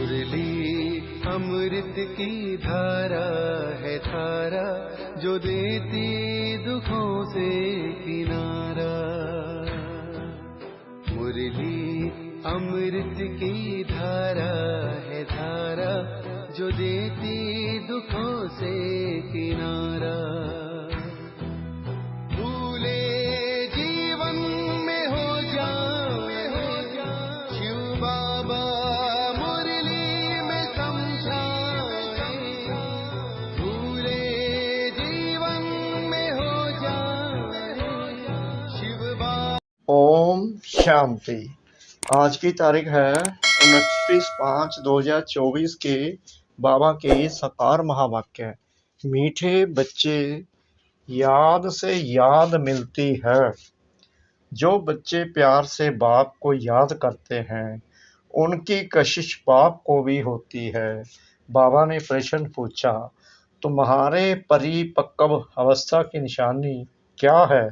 मुरली अमृत की धारा है धारा, जो देती दुखों से किनारा। मुरली अमृत की धारा है धारा, जो देती दुखों से किनारा। भूले जीवन में हो जाए शिव बाबा मुरली में समझाए। भूले जीवन में हो जाए शिव बाबा। ओम शांति। आज की तारीख है 29/5/2024 के बाबा के साकार महावाक्य। मीठे बच्चे याद से याद मिलती है। जो बच्चे प्यार से बाप को याद करते हैं, उनकी कशिश बाप को भी होती है। बाबा ने प्रश्न पूछा, तुम्हारे परिपक्व अवस्था की निशानी क्या है?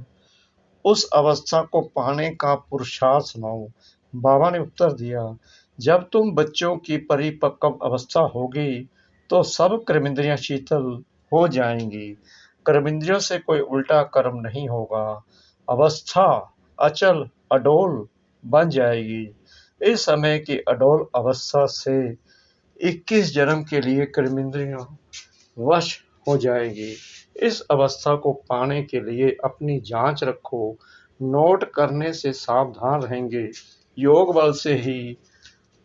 उस अवस्था को पाने का पुरुषार्थ सुनाओ। बाबा ने उत्तर दिया, जब तुम बच्चों की परिपक्व अवस्था होगी तो सब कर्मेंद्रियां शीतल हो जाएंगी। कर्मेंद्रियों से कोई उल्टा कर्म नहीं होगा। अवस्था अचल अडोल बन जाएगी। इस समय की अडोल अवस्था से 21 जन्म के लिए कर्मेंद्रियां वश हो जाएगी। इस अवस्था को पाने के लिए अपनी जांच रखो। नोट करने से सावधान रहेंगे। योग बल से ही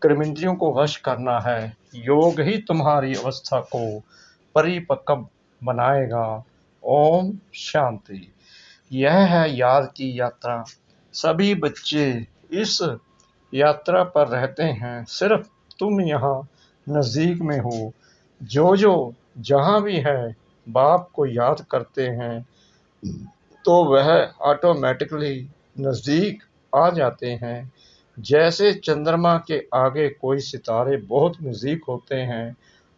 कर्मेंद्रियों को वश करना है। योग ही तुम्हारी अवस्था को परिपक्व बनाएगा। ओम शांति। यह है याद की यात्रा। सभी बच्चे इस यात्रा पर रहते हैं। सिर्फ तुम यहाँ नजदीक में हो। जो जहाँ भी है बाप को याद करते हैं तो वह ऑटोमेटिकली नजदीक आ जाते हैं। जैसे चंद्रमा के आगे कोई सितारे बहुत नजदीक होते हैं,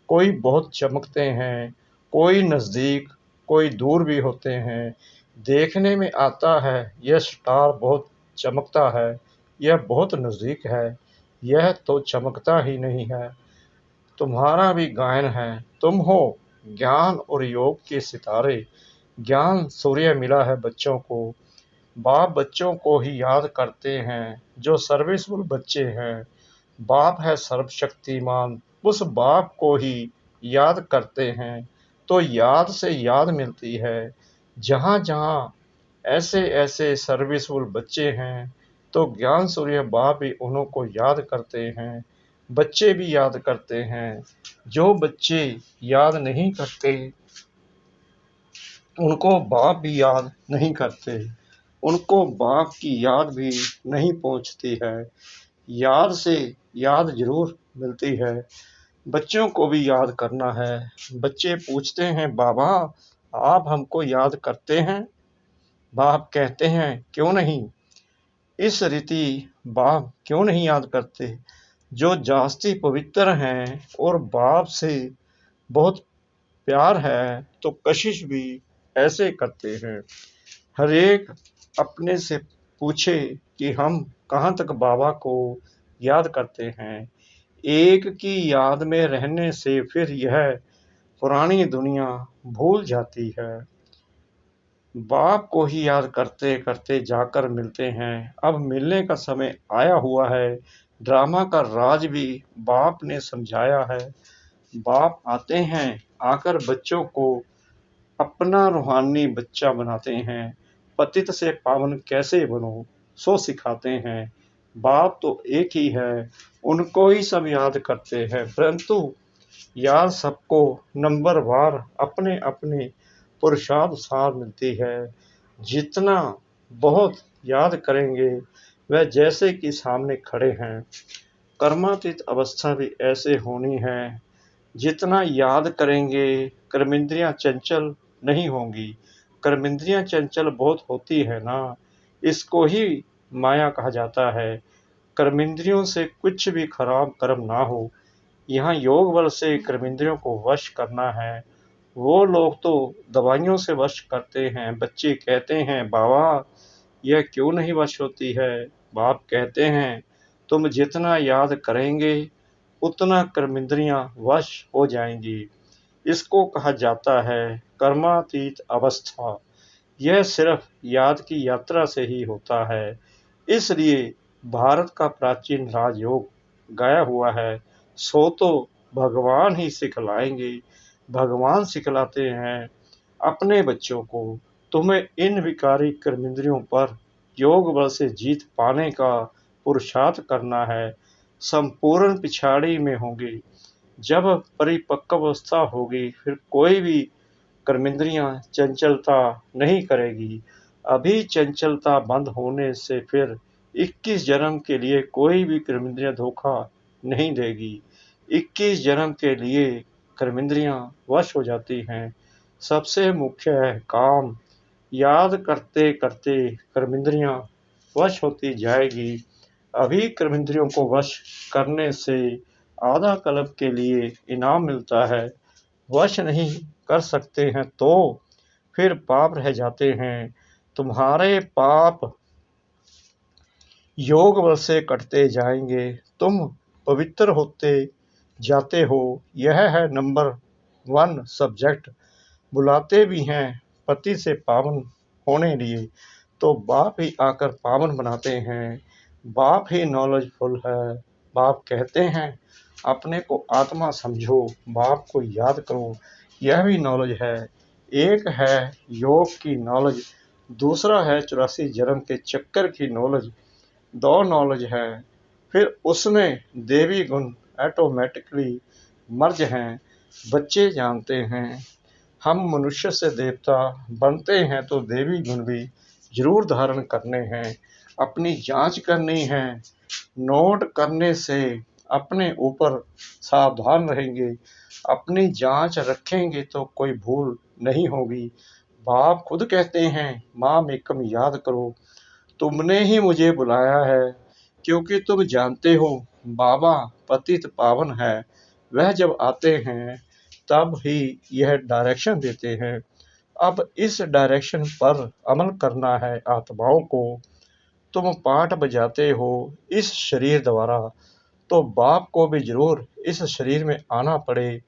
कोई बहुत चमकते हैं, कोई नजदीक कोई दूर भी होते हैं। देखने में आता है यह स्टार बहुत चमकता है, यह बहुत नजदीक है, यह तो चमकता ही नहीं है। तुम्हारा भी गायन है। तुम हो ज्ञान और योग के सितारे। ज्ञान सूर्य मिला है बच्चों को। बाप बच्चों को ही याद करते हैं जो सर्विसफुल बच्चे हैं। बाप है सर्वशक्तिमान, उस बाप को ही याद करते हैं तो याद से याद मिलती है। जहाँ जहाँ ऐसे ऐसे सर्विसफुल बच्चे हैं तो ज्ञान सूर्य बाप भी उन्हों को याद करते हैं। बच्चे भी याद करते हैं। जो बच्चे याद नहीं करते उनको बाप भी याद नहीं करते, उनको बाप की याद भी नहीं पहुंचती है। याद से याद जरूर मिलती है। बच्चों को भी याद करना है। बच्चे पूछते हैं, बाबा आप हमको याद करते हैं? बाप कहते हैं, क्यों नहीं। इस रीति बाप क्यों नहीं याद करते? जो जास्ती पवित्र हैं और बाप से बहुत प्यार है तो कशिश भी ऐसे करते हैं। हर एक अपने से पूछे कि हम कहाँ तक बाबा को याद करते हैं। एक की याद में रहने से फिर यह पुरानी दुनिया भूल जाती है। बाप को ही याद करते करते जाकर मिलते हैं। अब मिलने का समय आया हुआ है। ड्रामा का राज भी बाप ने समझाया है। बाप आते हैं, आकर बच्चों को अपना रूहानी बच्चा बनाते हैं। पतित से पावन कैसे बनो सो सिखाते हैं। बाप तो एक ही है, उनको ही सब याद करते हैं, परंतु याद सबको नंबरवार अपने अपने पुरुषार्थ सार मिलती है। जितना बहुत याद करेंगे वह जैसे कि सामने खड़े हैं। कर्मातीत अवस्था भी ऐसे होनी है। जितना याद करेंगे कर्मेंद्रियां चंचल नहीं होंगी। कर्मेंद्रियां चंचल बहुत होती है ना, इसको ही माया कहा जाता है। कर्मेंद्रियों से कुछ भी खराब कर्म ना हो। यहाँ योग बल से कर्मेंद्रियों को वश करना है। वो लोग तो दवाइयों से वश करते हैं। बच्चे कहते हैं, बाबा यह क्यों नहीं वश होती है? बाप कहते हैं, तुम जितना याद करेंगे उतना कर्मेंद्रियां वश हो जाएंगी। इसको कहा जाता है कर्मातीत अवस्था। यह सिर्फ याद की यात्रा से ही होता है। इसलिए भारत का प्राचीन राजयोग गाया हुआ है, सो तो भगवान ही सिखलाएंगे। भगवान सिखलाते हैं अपने बच्चों को, तुम्हें इन विकारी कर्मेंद्रियों पर योग बल से जीत पाने का पुरुषार्थ करना है। संपूर्ण पिछाड़ी में होंगे। जब परिपक्व अवस्था होगी फिर कोई भी कर्मेंद्रियां चंचलता नहीं करेगी। अभी चंचलता बंद होने से फिर 21 जन्म के लिए कोई भी कर्मेंद्रियां धोखा नहीं देगी। 21 जन्म के लिए कर्मेंद्रियां वश हो जाती हैं। सबसे मुख्य है काम। याद करते करते कर्मेंद्रियां वश होती जाएगी। अभी कर्मेंद्रियों को वश करने से आधा कल्प के लिए इनाम मिलता है। वश नहीं कर सकते हैं तो फिर पाप रह जाते हैं। तुम्हारे पाप योग बल से कटते जाएंगे। तुम पवित्र होते जाते हो। यह है नंबर 1 सब्जेक्ट। बुलाते भी हैं पति से पावन होने लिए, तो बाप ही आकर पावन बनाते हैं। बाप ही नॉलेजफुल है। बाप कहते हैं अपने को आत्मा समझो, बाप को याद करो। यह भी नॉलेज है। एक है योग की नॉलेज, दूसरा है 84 जन्म के चक्कर की नॉलेज। 2 नॉलेज है। फिर उसमें देवी गुण ऑटोमेटिकली मर्ज हैं। बच्चे जानते हैं हम मनुष्य से देवता बनते हैं तो देवी गुण भी जरूर धारण करने हैं। अपनी जांच करनी है। नोट करने से अपने ऊपर सावधान रहेंगे। अपनी जांच रखेंगे तो कोई भूल नहीं होगी। बाप खुद कहते हैं माम एकम याद करो। तुमने ही मुझे बुलाया है क्योंकि तुम जानते हो बाबा पतित पावन है। वह जब आते हैं तब ही यह डायरेक्शन देते हैं। अब इस डायरेक्शन पर अमल करना है आत्माओं को। तुम पाठ बजाते हो इस शरीर द्वारा, तो बाप को भी जरूर इस शरीर में आना पड़े।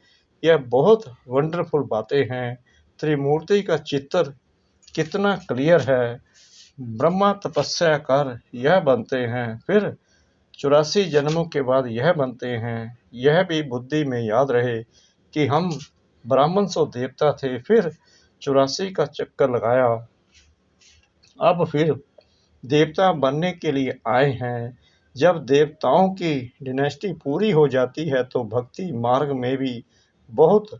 यह बहुत वंडरफुल बातें हैं। त्रिमूर्ति का चित्र कितना क्लियर है। ब्रह्मा तपस्या कर यह बनते हैं, फिर 84 जन्मों के बाद यह बनते हैं। यह भी बुद्धि में याद रहे कि हम ब्राह्मण सो देवता थे, फिर 84 का चक्कर लगाया, अब फिर देवता बनने के लिए आए हैं। जब देवताओं की डिनेस्टी पूरी हो जाती है तो भक्ति मार्ग में भी बहुत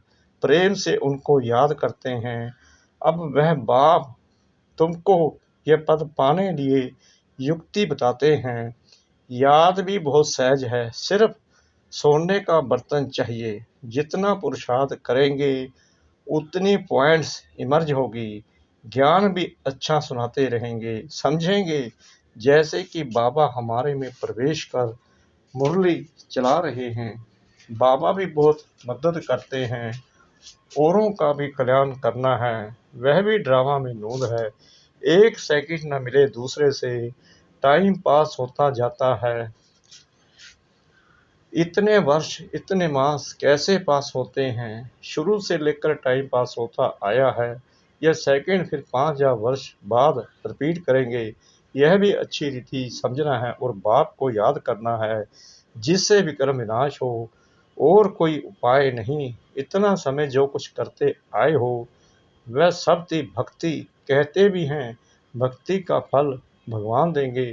प्रेम से उनको याद करते हैं। अब वह बाप तुमको यह पद पाने लिए युक्ति बताते हैं। याद भी बहुत सहज है, सिर्फ सोने का बर्तन चाहिए। जितना पुरुषार्थ करेंगे उतनी पॉइंट्स इमर्ज होगी। ज्ञान भी अच्छा सुनाते रहेंगे, समझेंगे जैसे कि बाबा हमारे में प्रवेश कर मुरली चला रहे हैं। बाबा भी बहुत मदद करते हैं। औरों का भी कल्याण करना है। वह भी ड्रामा में नूद है। 1 सेकंड न मिले दूसरे से, टाइम पास होता जाता है। इतने वर्ष इतने मास कैसे पास होते हैं। शुरू से लेकर टाइम पास होता आया है। यह सेकंड फिर 5000 वर्ष बाद रिपीट करेंगे। यह भी अच्छी रीति समझना है और बाप को याद करना है जिससे विक्रम विनाश हो। और कोई उपाय नहीं। इतना समय जो कुछ करते आए हो वह सब थी भक्ति। कहते भी हैं भक्ति का फल भगवान देंगे।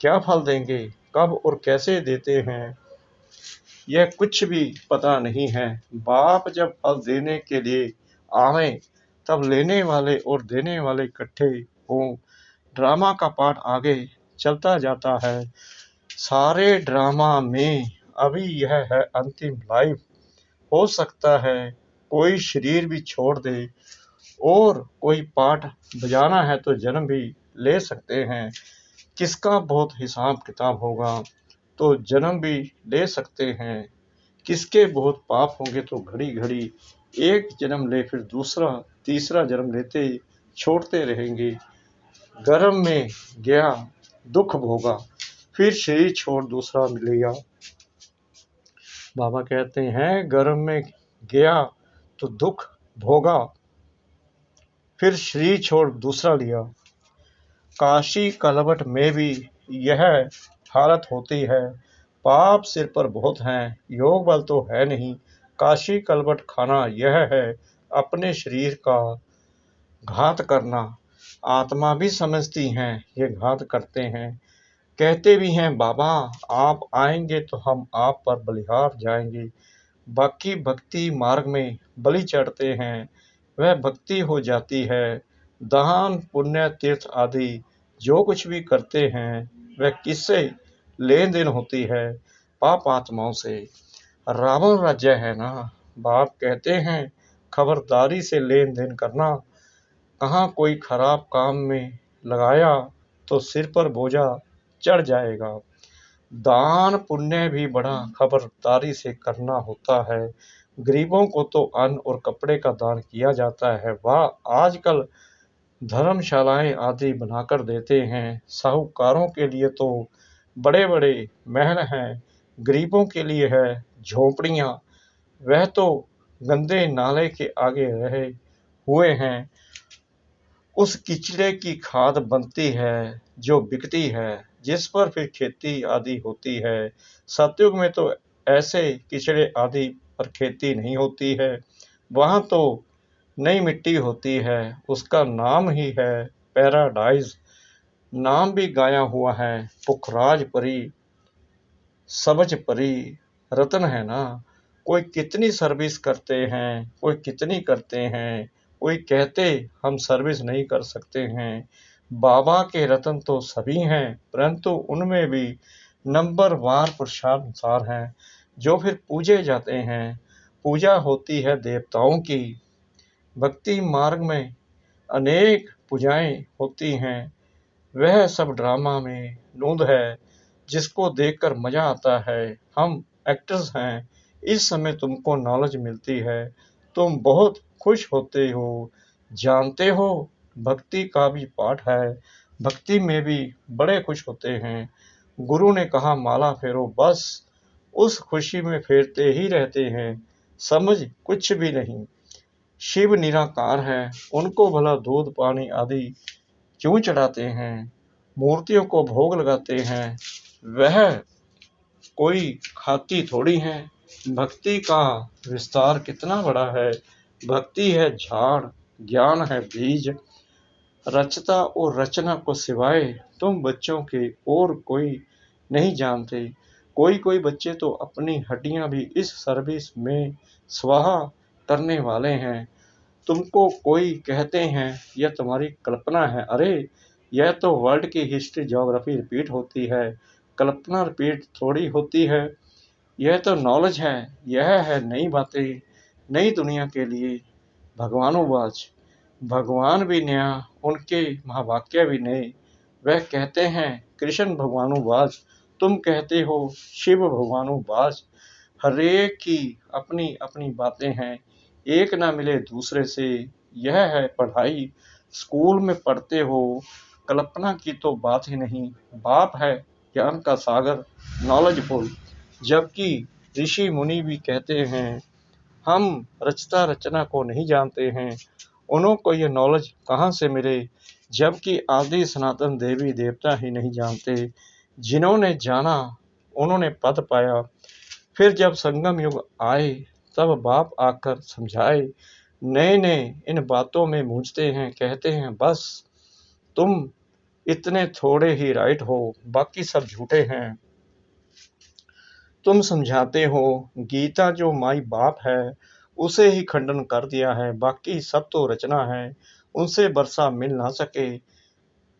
क्या फल देंगे, कब और कैसे देते हैं, यह कुछ भी पता नहीं है। बाप जब फल देने के लिए आवे तब लेने वाले और देने वाले इकट्ठे हों। ड्रामा का पार्ट आगे चलता जाता है। सारे ड्रामा में अभी यह है अंतिम लाइफ। हो सकता है कोई शरीर भी छोड़ दे और कोई पार्ट बजाना है तो जन्म भी ले सकते हैं। किसका बहुत हिसाब किताब होगा तो जन्म भी ले सकते हैं। किसके बहुत पाप होंगे तो घड़ी घड़ी एक जन्म ले फिर दूसरा तीसरा जन्म लेते छोड़ते रहेंगे। गर्भ में गया दुख भोगा, फिर शरीर छोड़ दूसरा लिया। बाबा कहते हैं गर्भ में गया तो दुख भोगा, फिर शरीर छोड़ दूसरा लिया। काशी कलवट में भी यह हालत होती है। पाप सिर पर बहुत हैं, योग बल तो है नहीं। काशी कलवट खाना यह है अपने शरीर का घात करना। आत्मा भी समझती हैं ये घात करते हैं। कहते भी हैं बाबा आप आएंगे तो हम आप पर बलिहार जाएंगे। बाकी भक्ति मार्ग में बलि चढ़ते हैं, वह भक्ति हो जाती है। दान पुण्य तीर्थ आदि जो कुछ भी करते हैं वह किससे लेन देन होती है? पाप आत्माओं से। रावण राज्य है ना। बाप कहते हैं खबरदारी से लेन देन करना। कहाँ कोई खराब काम में लगाया तो सिर पर बोझा चढ़ जाएगा। दान पुण्य भी बड़ा खबरदारी से करना होता है। गरीबों को तो अन्न और कपड़े का दान किया जाता है। वह आजकल धर्मशालाएं आदि बनाकर देते हैं। साहूकारों के लिए तो बड़े बड़े महल हैं, गरीबों के लिए है झोपड़ियाँ। वह तो गंदे नाले के आगे रहे हुए हैं। उस किचड़े की खाद बनती है जो बिकती है, जिस पर फिर खेती आदि होती है। सतयुग में तो ऐसे किचड़े आदि पर खेती नहीं होती है। वहाँ तो नई मिट्टी होती है, उसका नाम ही है पैराडाइज। नाम भी गाया हुआ है पुखराज परी, सब्ज परी, रतन है ना। कोई कितनी सर्विस करते हैं, कोई कितनी करते हैं, कोई कहते हम सर्विस नहीं कर सकते हैं। बाबा के रतन तो सभी हैं, परंतु उनमें भी नंबरवार पुरुषानुसार हैं जो फिर पूजे जाते हैं। पूजा होती है देवताओं की। भक्ति मार्ग में अनेक पूजाएं होती हैं। वह सब ड्रामा में नूंद है जिसको देखकर मजा आता है। हम एक्टर्स हैं। इस समय तुमको नॉलेज मिलती है, तुम बहुत खुश होते हो। जानते हो भक्ति का भी पाठ है, भक्ति में भी बड़े खुश होते हैं। गुरु ने कहा माला फेरो, बस उस खुशी में फेरते ही रहते हैं, समझ कुछ भी नहीं। शिव निराकार है, उनको भला दूध पानी आदि क्यों चढ़ाते हैं, मूर्तियों को भोग लगाते हैं, वह कोई खाती थोड़ी है। भक्ति का विस्तार कितना बड़ा है। भक्ति है झाड़, ज्ञान है बीज। रचता और रचना को सिवाय तुम बच्चों के और कोई नहीं जानते। कोई कोई बच्चे तो अपनी हड्डियां भी इस सर्विस में स्वाहा करने वाले हैं। तुमको कोई कहते हैं यह तुम्हारी कल्पना है। अरे यह तो वर्ल्ड की हिस्ट्री ज्योग्राफी रिपीट होती है, कल्पना रिपीट थोड़ी होती है। यह तो नॉलेज है, यह है नई बातें, नई दुनिया के लिए भगवानुवाच। भगवान भी नया, उनके महावाक्य भी नए। वह कहते हैं कृष्ण भगवानुवाच, तुम कहते हो शिव भगवानुवाच। हरेक की अपनी अपनी बातें हैं, एक ना मिले दूसरे से। यह है पढ़ाई, स्कूल में पढ़ते हो, कल्पना की तो बात ही नहीं। बाप है ज्ञान का सागर, नॉलेजफुल। जबकि ऋषि मुनि भी कहते हैं हम रचता रचना को नहीं जानते हैं, उनको ये नॉलेज कहाँ से मिले। जबकि आदि सनातन देवी देवता ही नहीं जानते। जिन्होंने जाना उन्होंने पद पाया। फिर जब संगम युग आए तब बाप आकर समझाए। नए नए इन बातों में मूंझते हैं, कहते हैं बस तुम इतने थोड़े ही राइट हो, बाकी सब झूठे हैं। तुम समझाते हो गीता जो माई बाप है उसे ही खंडन कर दिया है, बाकी सब तो रचना है, उनसे वर्षा मिल ना सके।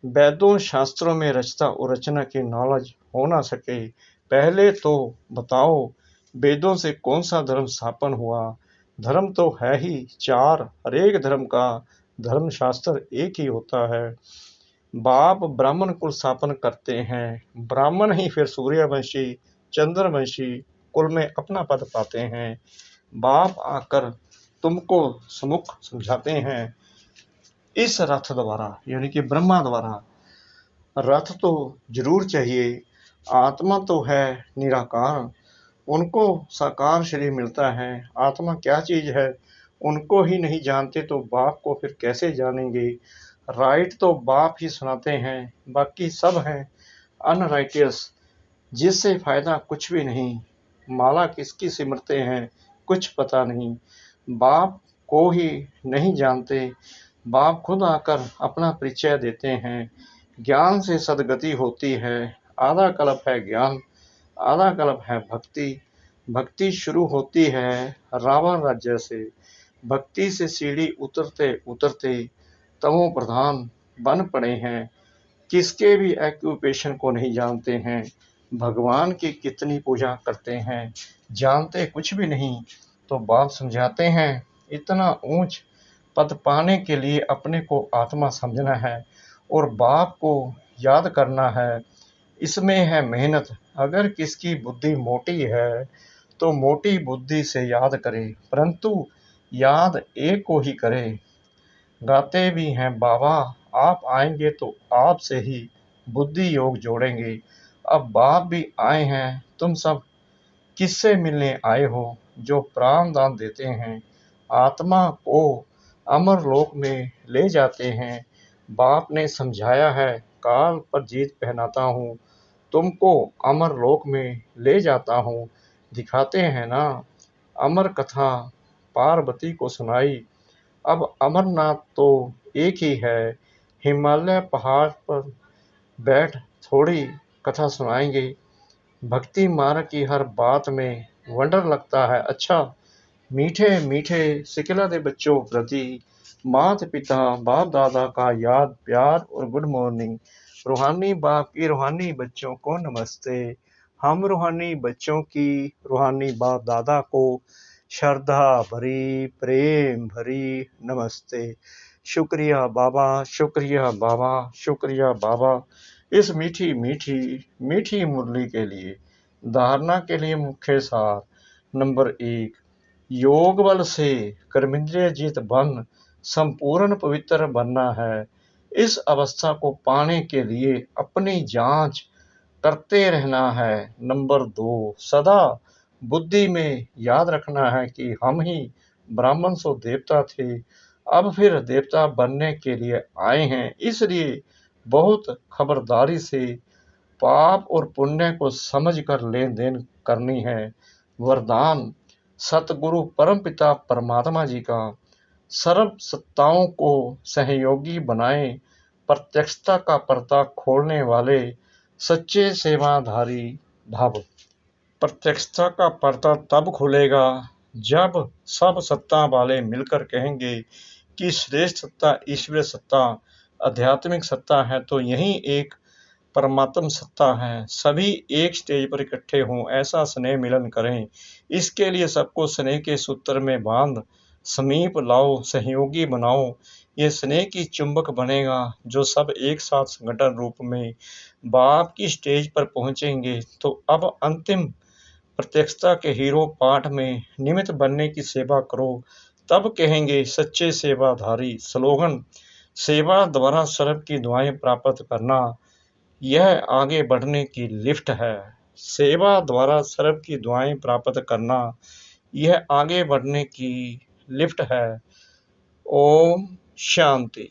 वेदों शास्त्रों में रचता और रचना की नॉलेज हो ना सके। पहले तो बताओ वेदों से कौन सा धर्म स्थापन हुआ? धर्म तो है ही चार, हरेक धर्म का धर्म शास्त्र एक ही होता है। बाप ब्राह्मण कुल स्थापन करते हैं, ब्राह्मण ही फिर सूर्यवंशी चंद्रवंशी कुल में अपना पद पाते हैं। बाप आकर तुमको समुख समझाते हैं इस रथ द्वारा, यानी कि ब्रह्मा द्वारा। रथ तो जरूर चाहिए, आत्मा तो है निराकार, उनको साकार शरीर मिलता है। आत्मा क्या चीज है उनको ही नहीं जानते तो बाप को फिर कैसे जानेंगे। राइट तो बाप ही सुनाते हैं, बाकी सब हैं अनराइटियस, जिससे फायदा कुछ भी नहीं। माला किसकी सिमरते हैं कुछ पता नहीं, बाप को ही नहीं जानते। बाप खुद आकर अपना परिचय देते हैं। ज्ञान से सदगति होती है। आधा कल्प है ज्ञान, आधा कल्प है भक्ति। भक्ति शुरू होती है रावण राज्य से। भक्ति से सीढ़ी उतरते उतरते तमो प्रधान बन पड़े हैं। किसके भी एक्यूपेशन को नहीं जानते हैं। भगवान की कितनी पूजा करते हैं, जानते कुछ भी नहीं। तो बाप समझाते हैं इतना ऊंच पद पाने के लिए अपने को आत्मा समझना है और बाप को याद करना है। इसमें है मेहनत। अगर किसकी बुद्धि मोटी है तो मोटी बुद्धि से याद करे, परंतु याद एक को ही करे। गाते भी हैं बाबा आप आएंगे तो आप से ही बुद्धि योग जोड़ेंगे। अब बाप भी आए हैं, तुम सब किससे मिलने आए हो जो प्राण दान देते हैं, आत्मा को अमर लोक में ले जाते हैं। बाप ने समझाया है काल पर जीत पहनाता हूँ, तुमको अमर लोक में ले जाता हूँ। दिखाते हैं ना अमर कथा पार्वती को सुनाई। अब अमरनाथ तो एक ही है, हिमालय पहाड़ पर बैठ थोड़ी कथा सुनाएंगे। भक्ति मार्ग की हर बात में वंडर लगता है अच्छा। मीठे मीठे सिकला दे बच्चों प्रति माता पिता बाप दादा का याद प्यार और गुड मॉर्निंग। रूहानी बाप की रूहानी बच्चों को नमस्ते। हम रूहानी बच्चों की रूहानी बाप दादा को श्रद्धा भरी प्रेम भरी नमस्ते। शुक्रिया बाबा, शुक्रिया बाबा, शुक्रिया बाबा इस मीठी मीठी मीठी मुरली के लिए। धारणा के लिए मुख्य सार नंबर 1, योग बल से कर्मेंद्रिय जीत बन संपूर्ण पवित्र बनना है। इस अवस्था को पाने के लिए अपनी जांच करते रहना है। नंबर 2, सदा बुद्धि में याद रखना है कि हम ही ब्राह्मण सो देवता थे, अब फिर देवता बनने के लिए आए हैं। इसलिए बहुत खबरदारी से पाप और पुण्य को समझकर लेन देन करनी है। वरदान सतगुरु परमपिता परमात्मा जी का सर्व सत्ताओं को सहयोगी बनाए, प्रत्यक्षता का पर्दा खोलने वाले सच्चे सेवाधारी भव। प्रत्यक्षता का पर्दा तब खुलेगा जब सब सत्ता वाले मिलकर कहेंगे कि श्रेष्ठ सत्ता ईश्वरीय सत्ता आध्यात्मिक सत्ता है, तो यही एक परमात्म सत्ता है। सभी एक स्टेज पर इकट्ठे हों, ऐसा स्नेह मिलन करें। इसके लिए सबको स्नेह के सूत्र में बांध समीप लाओ, सहयोगी बनाओ। ये स्नेह की चुंबक बनेगा जो सब एक साथ संगठन रूप में बाप की स्टेज पर पहुंचेंगे। तो अब अंतिम प्रत्यक्षता के हीरो पाठ में निमित्त बनने की सेवा करो, तब कहेंगे सच्चे सेवाधारी। स्लोगन सेवा द्वारा सर्व की दुआएं प्राप्त करना, यह आगे बढ़ने की लिफ्ट है। सेवा द्वारा सर्व की दुआएं प्राप्त करना, यह आगे बढ़ने की लिफ्ट है। ओम शांति।